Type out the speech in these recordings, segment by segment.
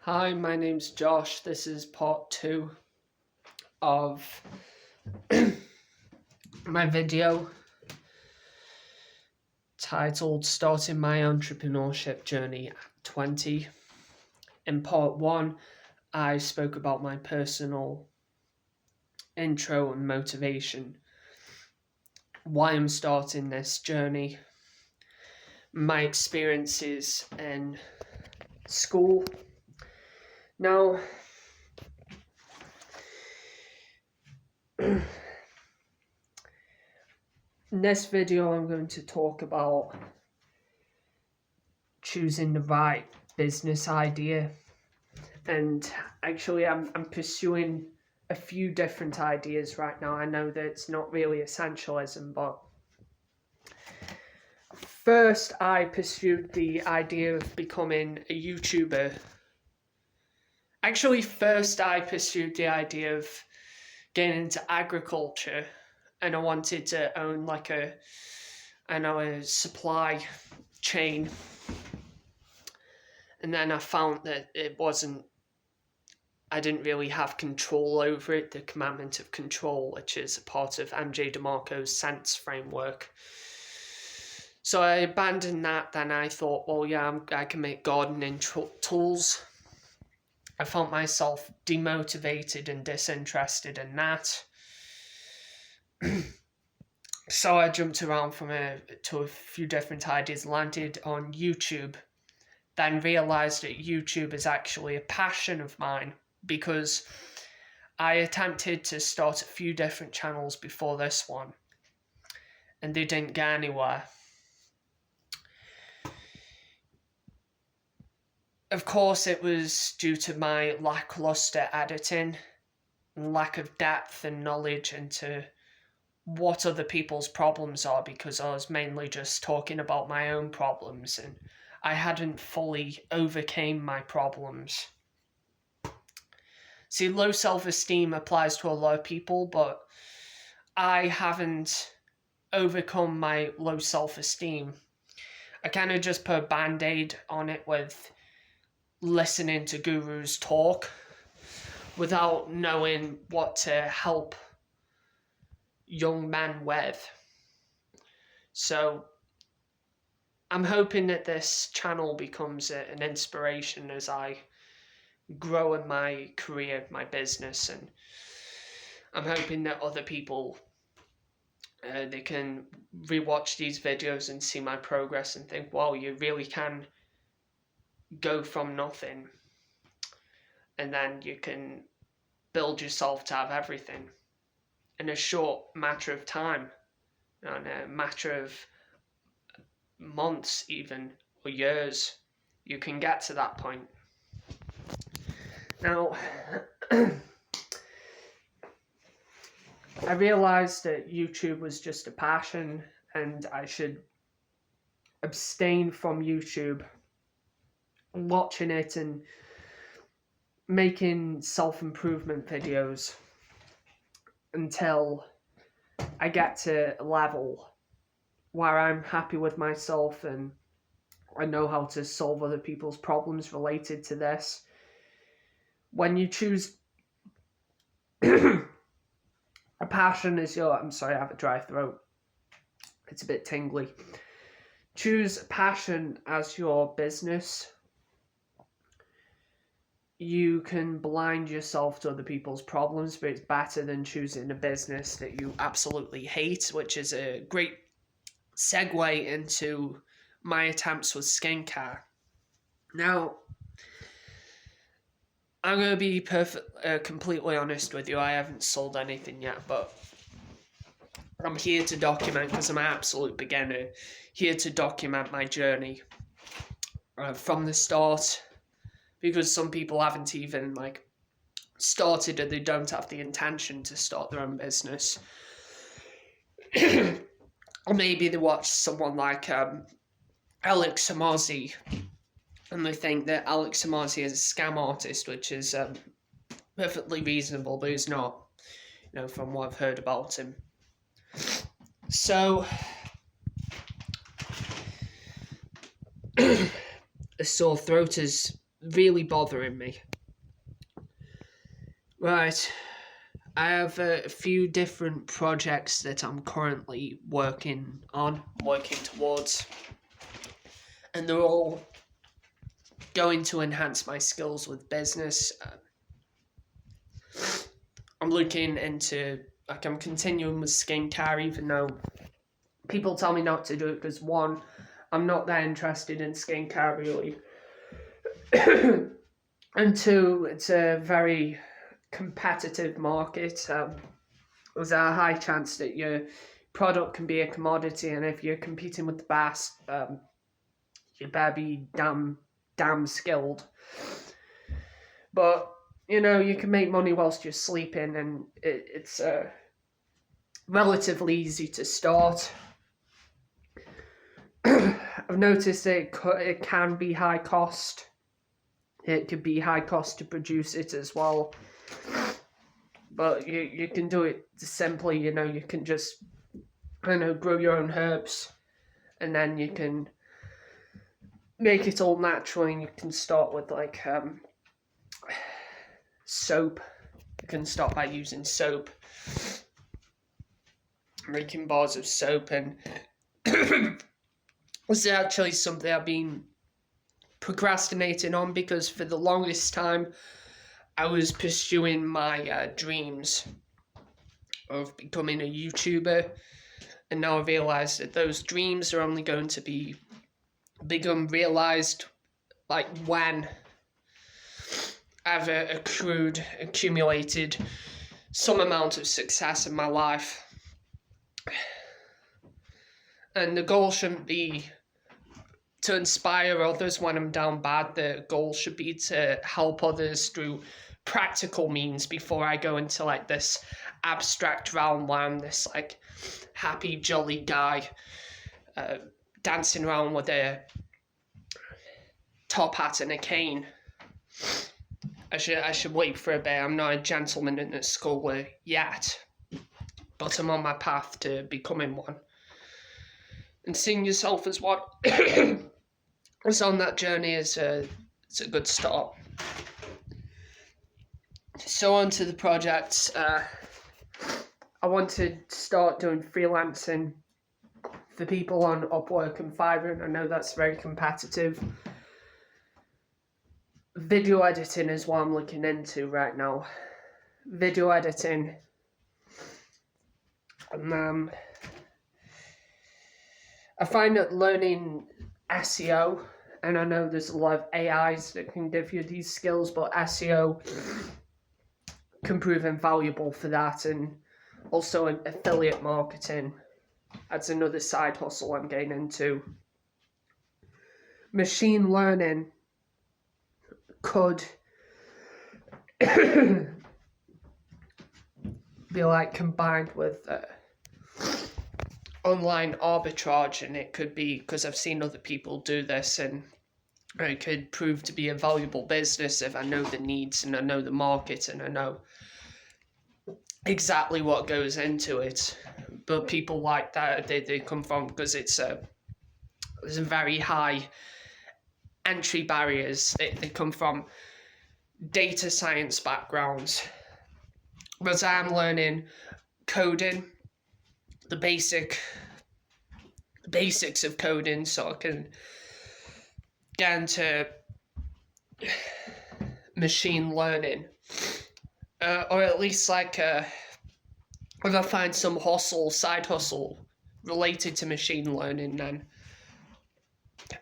Hi, my name's Josh. This is part 2 of my video titled Starting My Entrepreneurship Journey at 20. In part 1, I spoke about my personal intro and motivation, why I'm starting this journey, my experiences in school. Now, in this video, I'm going to talk about choosing the right business idea. And actually, I'm pursuing a few different ideas right now. I know that it's not really essentialism, but first I pursued the idea of becoming a YouTuber. Actually, first I pursued the idea of getting into agriculture, and I wanted to own like a supply chain. And then I found that I didn't really have control over it, the commandment of control, which is a part of MJ DeMarco's sense framework. So I abandoned that. Then I thought, well, yeah, I can make gardening tools. I found myself demotivated and disinterested in that. So I jumped around to a few different ideas, landed on YouTube, then realised that YouTube is actually a passion of mine, because I attempted to start a few different channels before this one, and they didn't get anywhere. Of course, it was due to my lackluster editing, lack of depth and knowledge into what other people's problems are, because I was mainly just talking about my own problems, and I hadn't fully overcame my problems. See, low self-esteem applies to a lot of people, but I haven't overcome my low self-esteem. I kind of just put a band-aid on it with listening to gurus talk without knowing what to help young men with. So I'm hoping that this channel becomes an inspiration as I grow in my career, my business, and I'm hoping that other people they can rewatch these videos and see my progress and think, wow, you really can go from nothing, and then you can build yourself to have everything in a short matter of time, in a matter of months even, or years. You can get to that point. Now, I realised that YouTube was just a passion and I should abstain from YouTube, watching it and making self-improvement videos until I get to a level where I'm happy with myself and I know how to solve other people's problems related to this. When you choose a passion as your... I'm sorry, I have a dry throat. It's a bit tingly. Choose a passion as your business. You can blind yourself to other people's problems, but it's better than choosing a business that you absolutely hate, which is a great segue into my attempts with skincare. Now, I'm going to be completely honest with you. I haven't sold anything yet, but I'm here to document, because I'm an absolute beginner, here to document my journey from the start, because some people haven't even started, or they don't have the intention to start their own business. Or maybe they watch someone like Alex Hormozi, and they think that Alex Hormozi is a scam artist, which is perfectly reasonable, but he's not, from what I've heard about him. So, a sore throat has really bothering me. Right, I have a few different projects that I'm currently working towards, and they're all going to enhance my skills with business. I'm looking into, I'm continuing with skincare, even though people tell me not to do it because, one, I'm not that interested in skincare really, and two, it's a very competitive market. There's a high chance that your product can be a commodity, and if you're competing with the best, you better be damn skilled. But you can make money whilst you're sleeping, and it's relatively easy to start. I've noticed it can be high cost. It could be high cost to produce it as well. But you can do it simply, you can just, grow your own herbs, and then you can make it all natural, and you can start with soap. You can start by using soap, making bars of soap, and this is actually something I've been procrastinating on because for the longest time I was pursuing my dreams of becoming a YouTuber, and now I've realised that those dreams are only going to become realised when I've accumulated some amount of success in my life. And the goal shouldn't be to inspire others when I'm down bad. The goal should be to help others through practical means before I go into this abstract realm where I'm this happy, jolly guy dancing around with a top hat and a cane. I should wait for a bit. I'm not a gentleman in a school yet, but I'm on my path to becoming one. And seeing yourself as what is on that journey is it's a good start. So on to the projects. I want to start doing freelancing for people on Upwork and Fiverr, and I know that's very competitive. Video editing is what I'm looking into right now. Video editing. I find that learning SEO, and I know there's a lot of AIs that can give you these skills, but SEO can prove invaluable for that, and also affiliate marketing. That's another side hustle I'm getting into. Machine learning could be combined with online arbitrage, and it could be, because I've seen other people do this, and it could prove to be a valuable business if I know the needs and I know the market and I know exactly what goes into it. But people like that, they come from, because there's a very high entry barriers. They come from data science backgrounds, whereas I'm learning coding, the basics of coding, so I can get into machine learning, or at least if I find some side hustle related to machine learning, then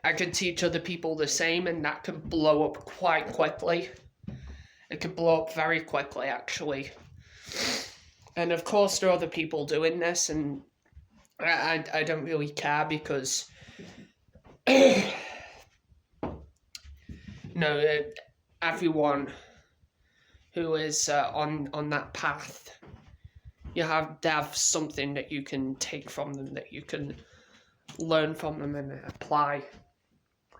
I could teach other people the same, and that could blow up quite quickly. It could blow up very quickly, actually. And of course there are other people doing this, and I don't really care, because everyone who is on that path, they have something that you can take from them, that you can learn from them and apply,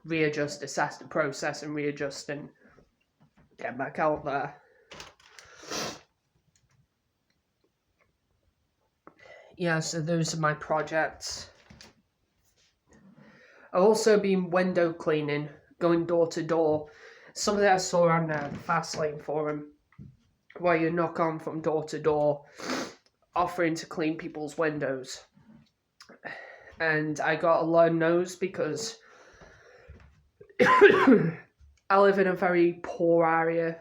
readjust, assess the process and readjust and get back out there. Yeah, so those are my projects. I've also been window cleaning, going door to door, something I saw on the Fastlane forum, where you knock on from door to door offering to clean people's windows. And I got a low nose because I live in a very poor area.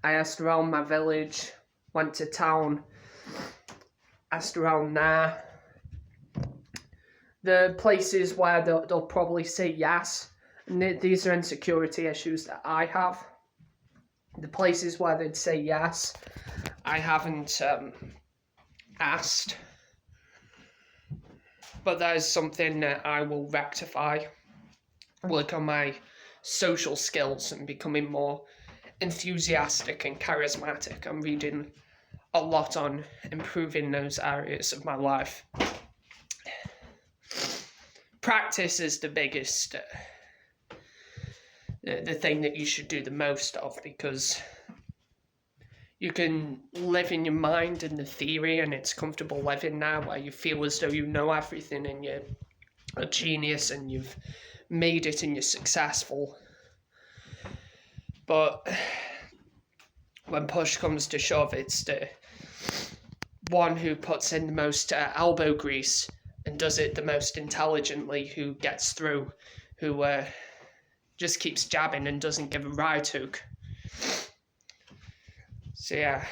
I asked around my village, went to town, asked around there. The places where they'll probably say yes, and these are insecurity issues that I have. The places where they'd say yes, I haven't asked. But that is something that I will rectify. Work on my social skills and becoming more enthusiastic and charismatic. I'm reading a lot on improving those areas of my life. Practice is the biggest, the thing that you should do the most of, because you can live in your mind in the theory, and it's comfortable living now where you feel as though you know everything and you're a genius and you've made it and you're successful. But when push comes to shove, it's the one who puts in the most elbow grease and does it the most intelligently who gets through, who just keeps jabbing and doesn't give a right hook. So yeah,